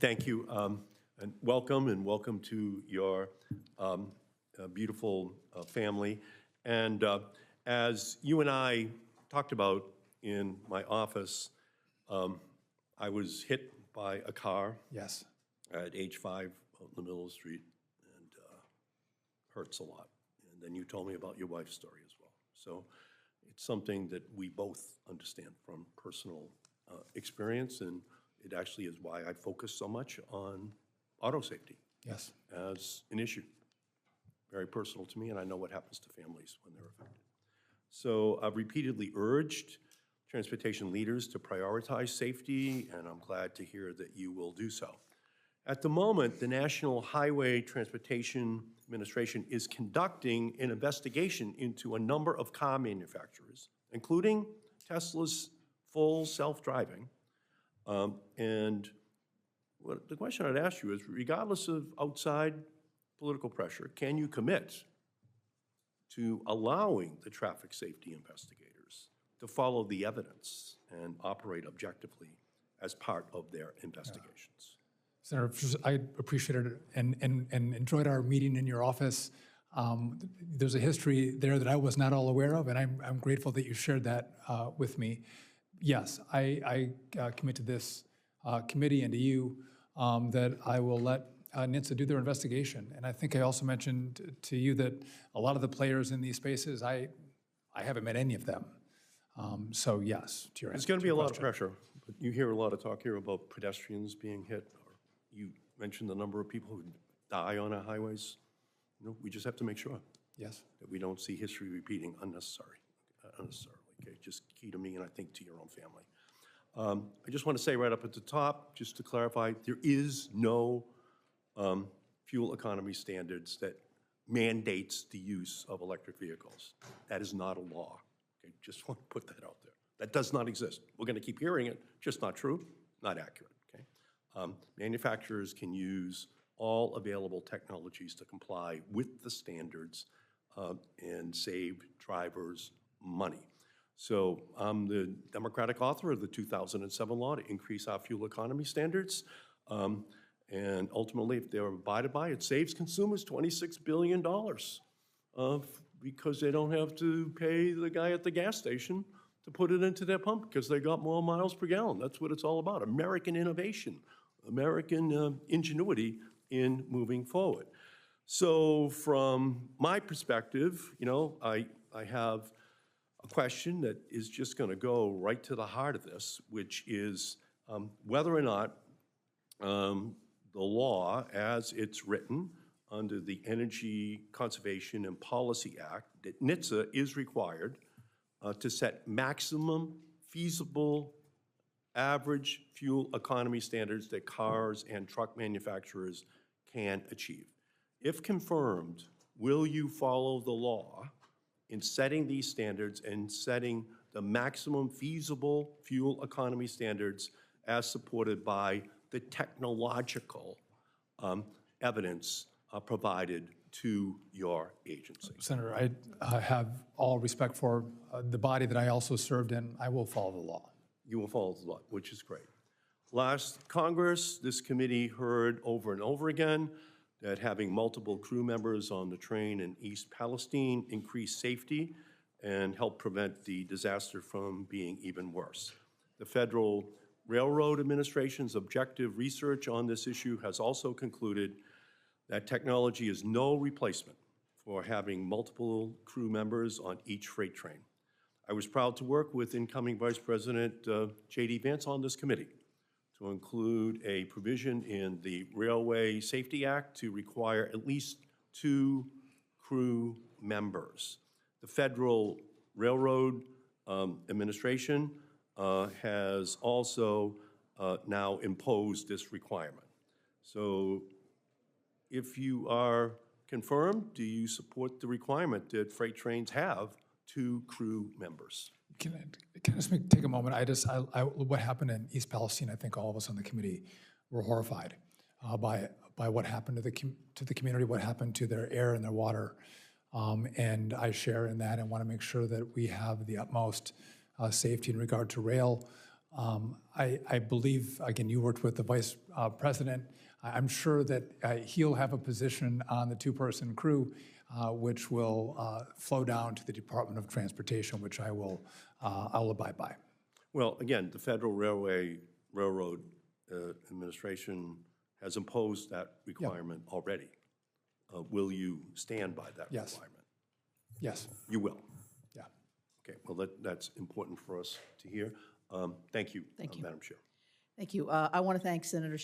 Thank you, and welcome to your beautiful family. And as you and I talked about in my office, I was hit by a car. Yes. At age 5 out in the middle of the street, and hurts a lot. And then you told me about your wife's story as well. So it's something that we both understand from personal experience, and it actually is why I focus so much on auto safety. Yes. As an issue. Very personal to me, and I know what happens to families when they're affected. So I've repeatedly urged transportation leaders to prioritize safety, and I'm glad to hear that you will do so. At the moment, the National Highway Transportation Administration is conducting an investigation into a number of car manufacturers, including Tesla's full self-driving. And the question I'd ask you is, regardless of outside political pressure, can you commit to allowing the traffic safety investigators to follow the evidence and operate objectively as part of their investigations? Senator, I appreciated and enjoyed our meeting in your office. There's a history there that I was not all aware of, and I'm grateful that you shared that with me. Yes, I commit to this committee and to you that I will let NHTSA do their investigation. And I think I also mentioned to you that a lot of the players in these spaces, I haven't met any of them. So yes, to your answer. There's going to be a lot of pressure, but you hear a lot of talk here about pedestrians being hit. You mentioned the number of people who die on our highways. You know, we just have to make sure. Yes. That we don't see history repeating unnecessarily. Okay, just key to me, and I think to your own family. I just want to say right up at the top, just to clarify, there is no fuel economy standards that mandates the use of electric vehicles. That is not a law. Okay, just want to put that out there. That does not exist. We're going to keep hearing it, just not true, not accurate. Manufacturers can use all available technologies to comply with the standards and save drivers money. So I'm the Democratic author of the 2007 law to increase our fuel economy standards. And ultimately, if they're abided by, it saves consumers $26 billion because they don't have to pay the guy at the gas station to put it into their pump because they got more miles per gallon. That's what it's all about. American innovation. American ingenuity in moving forward. So from my perspective, you know, I have a question that is just going to go right to the heart of this, which is whether or not the law, as it's written under the Energy Conservation and Policy Act, that NHTSA is required to set maximum feasible average fuel economy standards that cars and truck manufacturers can achieve. If confirmed, will you follow the law in setting these standards and setting the maximum feasible fuel economy standards as supported by the technological evidence provided to your agency? Senator, I have all respect for the body that I also served in. I will follow the law. You will follow the law, which is great. Last Congress, this committee heard over and over again that having multiple crew members on the train in East Palestine increased safety and helped prevent the disaster from being even worse. The Federal Railroad Administration's objective research on this issue has also concluded that technology is no replacement for having multiple crew members on each freight train. I was proud to work with incoming Vice President J.D. Vance on this committee to include a provision in the Railway Safety Act to require at least 2 crew members. The Federal Railroad Administration has also now imposed this requirement. So if you are confirmed, do you support the requirement that freight trains have 2 crew members? Can I just take a moment? What happened in East Palestine, I think all of us on the committee were horrified by what happened to the community, what happened to their air and their water. And I share in that and want to make sure that we have the utmost safety in regard to rail. I believe, again, you worked with the vice president. I'm sure that he'll have a position on the two-person crew, which will flow down to the Department of Transportation, which I'll abide by. Well, again, the Federal Railroad Administration has imposed that requirement already. Will you stand by that Yes. requirement? Yes. You will. Yeah. Okay, well, that's important for us to hear. Thank you, Thank you. Madam Chair. Thank you. I want to thank Senator